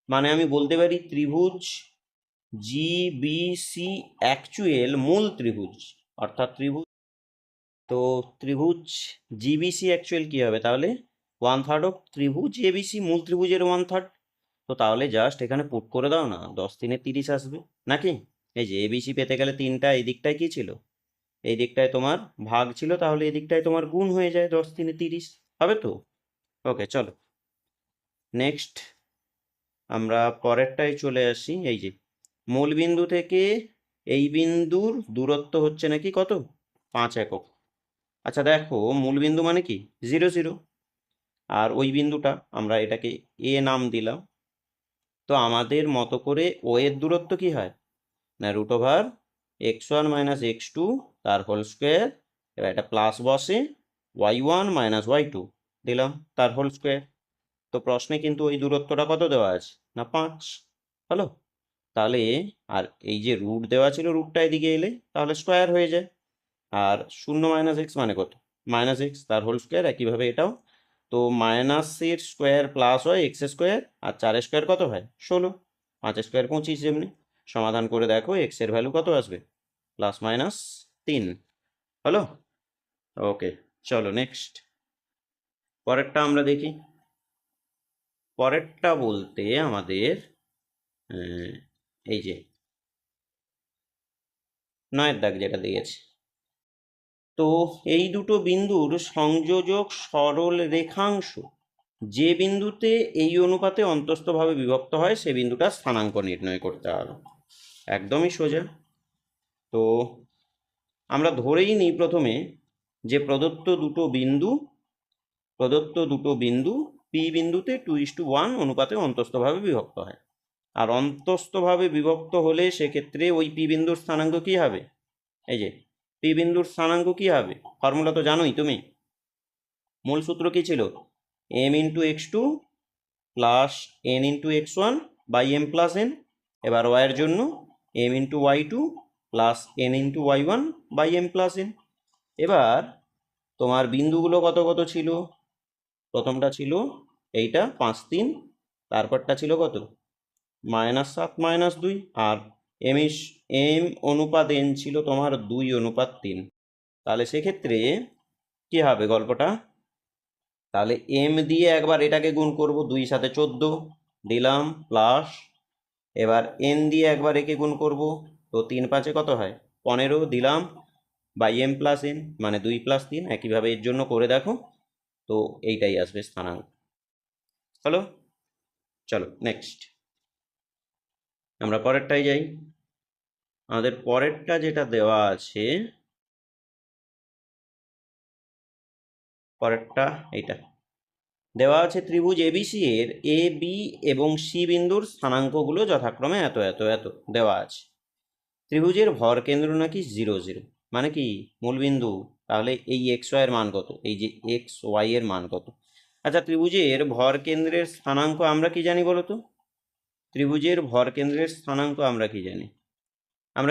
মানে আমি বলতে পারি ত্রিভুজ জিবিসি অ্যাকচুয়াল মূল ত্রিভুজ, অর্থাৎ তো ত্রিভুজ জিবিসি অ্যাকচুয়াল কী হবে তাহলে? 1/3 অফ ত্রিভুজ এবিসি, মূল ত্রিভুজের 1/3। তো তাহলে জাস্ট এখানে পুট করে দাও না, 10 3 30 আসবে নাকি? এই যে এবিসি পেতে গেলে তিনটা এই দিকটায় কী ছিল, এই দিকটায় তোমার ভাগ ছিল, তাহলে এই দিকটায় তোমার গুণ হয়ে যায়, 10 3 30 হবে তো? ওকে চলো নেক্সট আমরা পরেরটায় চলে আসি। এই যে মূল বিন্দু থেকে এই বিন্দুর দূরত্ব হচ্ছে নাকি কত? 5 একক। আচ্ছা দেখো মূল বিন্দু মানে কি 0 0, আর ওই বিন্দুটা আমরা এটাকে এ নাম দিলাম। তো আমাদের মতো করে ও এর দূরত্ব কি হয় না √(x1 - x2) তার হোল স্কোয়ার। এবার এটা প্লাস বসে y1 - y2 দিলাম তার হোল স্কোয়ার। তো প্রশ্নে কিন্তু ওই দূরত্বটা কত দেওয়া আছে না 5। হলো? তাহলে আর এই যে রুট দেওয়া ছিল, রুটটা এদিকে এলে তাহলে স্কোয়ার হয়ে যায়। আর 0 - x মানে কত? -x তার হোল স্কোয়ার। একইভাবে এটাও তো মাইনাসের স্কোয়ার প্লাস হয় এক্স স্কোয়ার, আর 4 স্কোয়ার কত হয় 16, 5 স্কোয়ার 25। যেমনি সমাধান করে দেখো এক্স এর ভ্যালু কত আসবে, +-3। হলো? ওকে চলো নেক্সট পরেরটা আমরা দেখি। পরেরটা বলতে আমাদের এই যে 9-এর দাগ যেটা দিয়েছে, তো এই দুটো বিন্দুর সংযোজক সরল রেখাংশ যে বিন্দুতে এই অনুপাতে অন্তস্থভাবে বিভক্ত হয় সে বিন্দুটার স্থানাঙ্ক নির্ণয় করতে হবে। একদমই সোজা। তো আমরা ধরেই নিই প্রথমে যে প্রদত্ত দুটো বিন্দু পি বিন্দুতে 2:1 অনুপাতে অন্তস্থভাবে বিভক্ত হয়। আর অন্তস্থভাবে বিভক্ত হলে সেক্ষেত্রে ওই পি বিন্দুর স্থানাঙ্ক কী হবে? এই যে পি বিন্দুর স্থানাঙ্ক কী হবে? ফর্মুলা তো জানোই তুমি। মূল সূত্র কী ছিল? m into x2 plus n into x1 by m plus n। এবার ওয়াইয়ের জন্য m into y2 plus n into y1 by m plus n। এবার তোমার বিন্দুগুলো কত কত ছিল? প্রথমটা ছিল এইটা 5 3, তারপরটা ছিল কত? -7 -2, আর m অনুপাত n ছিল তোমার 2:3। তাহলে সেক্ষেত্রে কী হবে গল্পটা? তাহলে m দিয়ে একবার এটাকে গুণ করব, 2 সাথে 14 দিলাম, প্লাস এবার n দিয়ে একবার একে গুণ করব, তো 3 5 কত হয়? 15 দিলাম, বাই m প্লাস n মানে 2 + 3। একইভাবে এর জন্য করে দেখো, তো এইটাই আসবে স্থানাঙ্ক। হলো? চলো নেক্সট আমরা পরেরটাই যাই। আমাদের পরেরটা যেটা দেওয়া আছে, পরেরটা এইটা দেওয়া আছে, ত্রিভুজ এবিসি এর এ বি এবং সি বিন্দুর স্থানাঙ্কগুলো যথাক্রমে এত এত এত দেওয়া আছে। ত্রিভুজের ভর কেন্দ্র নাকি 0 0, মানে কি মূলবিন্দু। তাহলে এই এক্স ওয়াই এর মান কত? এই যে এক্স ওয়াই এর মান কত? আচ্ছা, ত্রিভুজের ভর কেন্দ্রের স্থানাঙ্ক আমরা কি জানি বলো তো? ত্রিভুজের ভর কেন্দ্রের স্থানাঙ্ক আমরা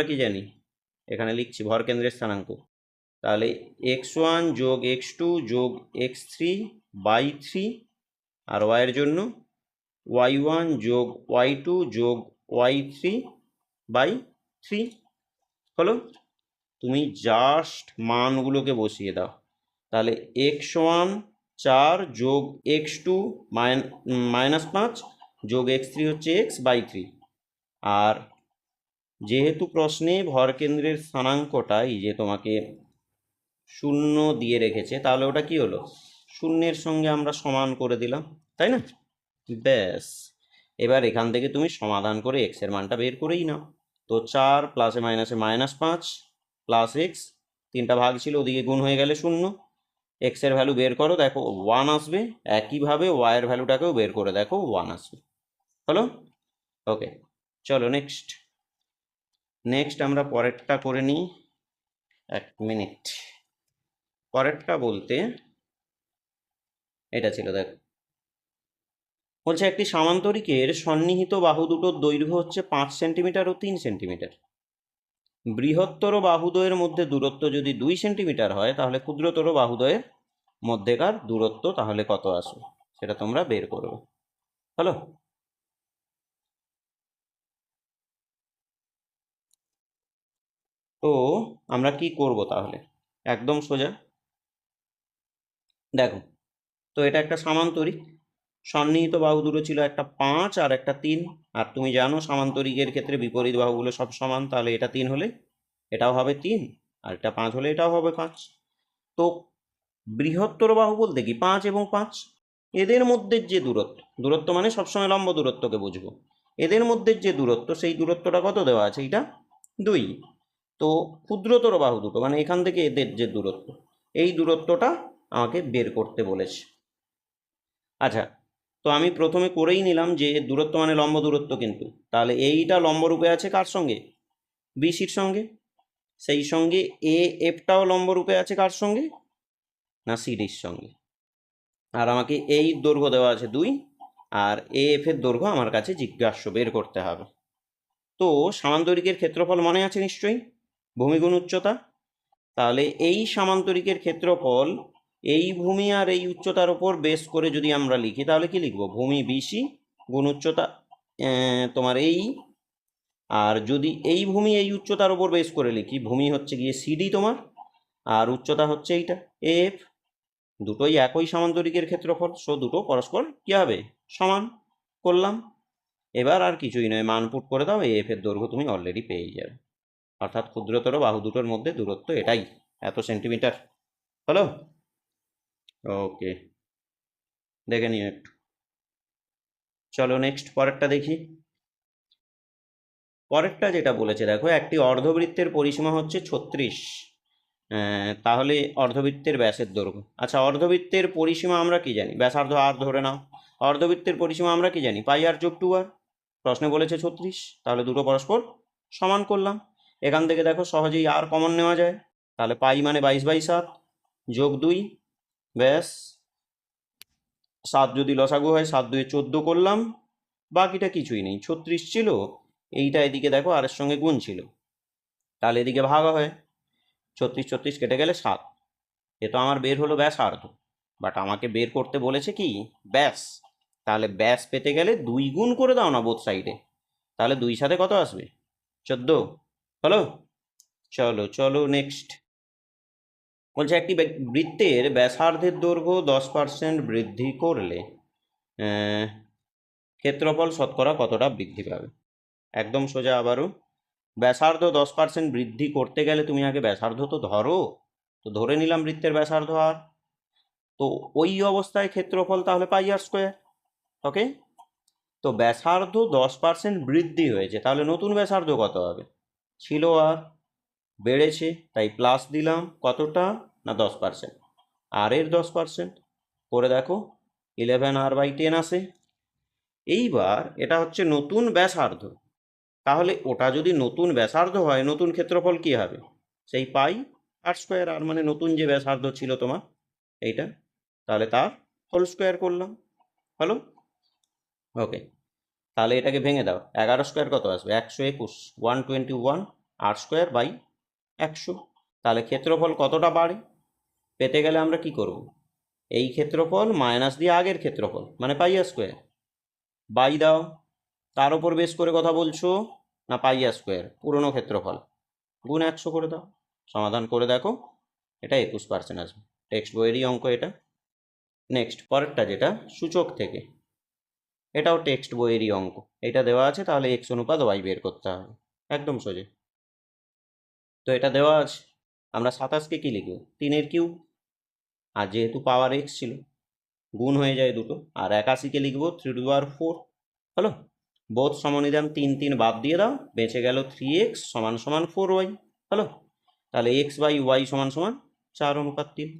কি জানি? এখানে লিখছি ভর কেন্দ্রের স্থানাঙ্ক। তাহলে x1 যোগ x2 যোগ x3 বাই 3, আর ওয়াইয়ের জন্য y1 যোগ y2 যোগ y3 বাই 3। হলো? তুমি জাস্ট মানগুলোকে বসিয়ে দাও। তাহলে x1 4 যোগ x2 -5 যোগ x3 হচ্ছে x বাই 3। আর যেহেতু প্রশ্নে ভর কেন্দ্রের স্থানাঙ্কটা এই যে তোমাকে 0 দিয়ে রেখেছে, তাহলে ওটা কি হলো? 0-এর সঙ্গে আমরা সমান করে দিলাম, তাই না? ব্যাস, এবার এখান থেকে তুমি সমাধান করে x এর মানটা বের করেই নাও। তো 4 প্লাসে মাইনাসে -5 প্লাস এক্স, 3টা ভাগ ছিল ওদিকে গুণ হয়ে গেলে 0। এক্স এর ভ্যালু বের করো, দেখো 1 আসবে। একইভাবে ওয়াই এর ভ্যালুটাকেও বের করে দেখো, 1 আসবে। হলো? ওকে, চলো নেক্সট আমরা পরেরটা করে নিই। 1 মিনিট। পরেরটা বলতে এটা ছিল, দেখো বলছে একটি সামান্তরিকের সন্নিহিত বাহু দুটোর দৈর্ঘ্য হচ্ছে 5 সেন্টিমিটার ও 3 সেন্টিমিটার। বৃহত্তর বাহুদ্বয়ের মধ্যে দূরত্ব যদি 2 সেন্টিমিটার হয়, তাহলে ক্ষুদ্রতর বাহুদ্বয়ের মধ্যেকার দূরত্ব তাহলে কত আসবে সেটা তোমরা বের করবে। হলো? তো আমরা কি করব তাহলে? একদম সোজা, দেখো তো এটা একটা সামান্তরিক, সন্নিহিত বাহু দুটো ছিল, একটা 5 আর একটা 3। আর তুমি জানো সামান্তরিকের ক্ষেত্রে বিপরীত বাহুগুলো সব সমান, তাহলে এটা 3 হলে এটাও হবে 3, আর এটা 5 হলে এটাও হবে 5। তো বৃহত্তর বাহু বলতে কি 5 এবং 5, এদের মধ্যে যে দূরত্ব মানে সবসময় লম্ব দূরত্বকে বুঝবো, এদের মধ্যে যে দূরত্ব, সেই দূরত্বটা কত দেওয়া আছে? এইটা 2। তো ক্ষুদ্রতর বাহু দুটো মানে এখান থেকে এদের যে দূরত্ব, এই দূরত্বটা আমাকে বের করতে বলেছে। আচ্ছা, তো আমি প্রথমে করেই নিলাম যে দূরত্ব মানে লম্ব দূরত্ব, কিন্তু তাহলে এইটা লম্বরূপে আছে কার সঙ্গে? বিসির সঙ্গে। সেই সঙ্গে এ এফটাও লম্বরূপে আছে কার সঙ্গে? না সিডির সঙ্গে। আর আমাকে এই দৈর্ঘ্য দেওয়া আছে 2, আর এ এফ এর দৈর্ঘ্য আমার কাছে জিজ্ঞাস্য বের করতে হবে। তো সামান্তরিকের ক্ষেত্রফল মনে আছে নিশ্চয়ই, ভূমি গুণ উচ্চতা। তাহলে এই সামান্তরিকের ক্ষেত্রফল এই ভূমি আর এই উচ্চতার ওপর বেস করে যদি আমরা লিখি, তাহলে কি লিখব? ভূমি বিসি গুণ উচ্চতা তোমার এই, আর যদি এই ভূমি এই উচ্চতার ওপর বেস করে লিখি, ভূমি হচ্ছে গিয়ে সিডি তোমার, আর উচ্চতা হচ্ছে এইটা এফ। দুটোই একই সামান্তরিকের ক্ষেত্রফল, সো দুটো পরস্পর কী হবে? সমান। করলাম। এবার আর কিছুই নয়, মান পুট করে দাও, এফ এর দৈর্ঘ্য তুমি অলরেডি পেয়ে যাবে। অর্থাৎ ক্ষুদ্রতর বাহু দুটোর মধ্যে দূরত্ব এটাই, এত সেন্টিমিটার। হলো? ওকে। দেখে নিও একটু। চলো নেক্সট পরেরটা দেখি। পরেরটা যেটা বলেছে দেখো, একটি অর্ধবৃত্তের পরিসীমা হচ্ছে 36, তাহলে অর্ধবৃত্তের ব্যাসের দৈর্ঘ্য। আচ্ছা, অর্ধবৃত্তের পরিসীমা আমরা কি জানি? ব্যাসার্ধ আর ধরে নাও। অর্ধবৃত্তের পরিসীমা আমরা কি জানি? পাই আর যোগ 2r। প্রশ্নে বলেছে 36, তাহলে দুটো পরস্পর সমান করলাম। এখান থেকে দেখো সহজেই আর কমন নেওয়া যায়, তাহলে পাই মানে 22/7 যোগ 2 ব্যাস 7, যদি লসাগু হয় 7 2 14 করলাম, বাকিটা কিছুই নেই, 36 ছিল, এইটা এদিকে দেখো আর এর সঙ্গে গুণ ছিল, তাহলে এদিকে ভাগ হয়, 36 36 কেটে গেলে 7। এ তো আমার বের হলো ব্যাসার্ধ, বাট আমাকে বের করতে বলেছে কি? ব্যাস। তাহলে ব্যাস পেতে গেলে 2 গুণ করে দাও না বোথ সাইডে, তাহলে 2 সাথে কত আসবে? 14। হলো? চলো চলো নেক্সট। বলছে একটি বৃত্তের ব্যাসার্ধের দৈর্ঘ্য 10% বৃদ্ধি করলে ক্ষেত্রফল শতকরা কতটা বৃদ্ধি পাবে? একদম সোজা আবারও। ব্যাসার্ধ 10% বৃদ্ধি করতে গেলে তুমি আগে ব্যাসার্ধ তো ধরো, তো ধরে নিলাম বৃত্তের ব্যাসার্ধ আর, তো ওই অবস্থায় ক্ষেত্রফল তাহলে পাই আর স্কোয়ার। ওকে, তো ব্যাসার্ধ 10% বৃদ্ধি হয়েছে, তাহলে নতুন ব্যাসার্ধ কত হবে? ছিল আর, বেড়েছে, তাই প্লাস দিলাম, কতটা না 10%, আর এর 10% করে দেখো 11r/10 আসে। এইবার এটা হচ্ছে নতুন ব্যাসার্ধ, তাহলে ওটা যদি নতুন ব্যাসার্ধ হয়, নতুন ক্ষেত্রফল কি হবে? সেই পাই আর স্কোয়ার, আর মানে নতুন যে ব্যাসার্ধ ছিল তোমার এইটা, তাহলে তার হোল স্কোয়ার করলাম। হলো? ওকে, তাহলে এটাকে ভেঙে দাও, 11 স্কোয়ার কত আসবে? 121, 121 আর স্কোয়ার বাই 100। তাহলে ক্ষেত্রফল কতটা বাড়ে পেতে গেলে আমরা কি করব? এই ক্ষেত্রফল মাইনাস দিয়ে আগের ক্ষেত্রফল মানে পাই আর স্কোয়ার বাই দাও, তার উপর বেস করে কথা বলছো না পাই আর স্কোয়ার পুরনো ক্ষেত্রফল গুণ 100 করে দাও। সমাধান করে দেখো, এটা 21% আসবে। টেক্সট বইয়েরই অঙ্ক এটা। নেক্সট পরেরটা যেটা সূচক থেকে, এটাও টেক্সট বইয়েরই অঙ্ক। এটা দেওয়া আছে, তাহলে এক্স অনুপাত ওয়াই বের করতে হবে, একদম সোজা। তো এটা দেওয়া আছে, আমরা 27কে কি লিখব? 3-এর কিউব, আর যেহেতু পাওয়ার এক্স ছিল গুণ হয়ে যায় দুটো, আর 81কে লিখব 3^4। হলো? বোথ সমনিধান 3 3 বাদ দিয়ে দাও, বেঁচে গেল 3x = 4y। হলো? তাহলে x/y = 4:3,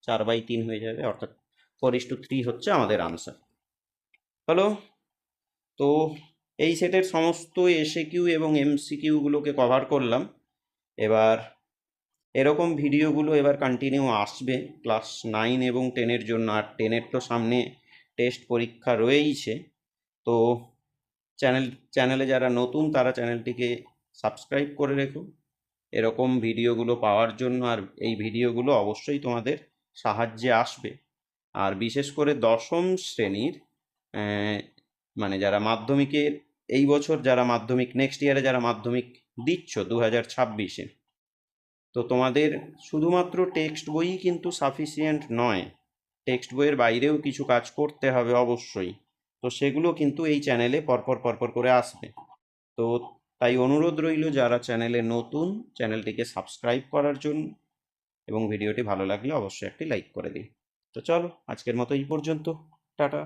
4/3 হয়ে যাবে, অর্থাৎ 4:3 হচ্ছে আমাদের আনসার। হলো? তো এই সেটের সমস্ত এসএকিউ এবং এমসিকিউগুলোকে কভার করলাম। এবার এরকম ভিডিওগুলো এবার কন্টিনিউ আসবে ক্লাস 9 এবং 10-এর জন্য, আর 10-এর তো সামনে টেস্ট পরীক্ষা রয়েইছে। তো চ্যানেলে যারা নতুন তারা চ্যানেলটিকে সাবস্ক্রাইব করে রেখো এরকম ভিডিওগুলো পাওয়ার জন্য, আর এই ভিডিওগুলো অবশ্যই তোমাদের সাহায্যে আসবে। আর বিশেষ করে 10ম শ্রেণীর মানে যারা মাধ্যমিকের এই বছর যারা মাধ্যমিক নেক্সট ইয়ারে যারা মাধ্যমিক দিচ্ছ 2026-এ, তো তোমাদের শুধুমাত্র টেক্সট বইই কিন্তু সাফিসিয়েন্ট নয়, টেক্সট বইয়ের বাইরেও কিছু কাজ করতে হবে অবশ্যই। তো সেগুলো কিন্তু এই চ্যানেলে পরপর করে আসবে। তো তাই অনুরোধ রইল যারা চ্যানেলে নতুন, চ্যানেলটিকে সাবস্ক্রাইব করার জন্য, এবং ভিডিওটি ভালো লাগলে অবশ্যই একটি লাইক করে দিন। তো চলো আজকের মতো এই পর্যন্ত, টাটা।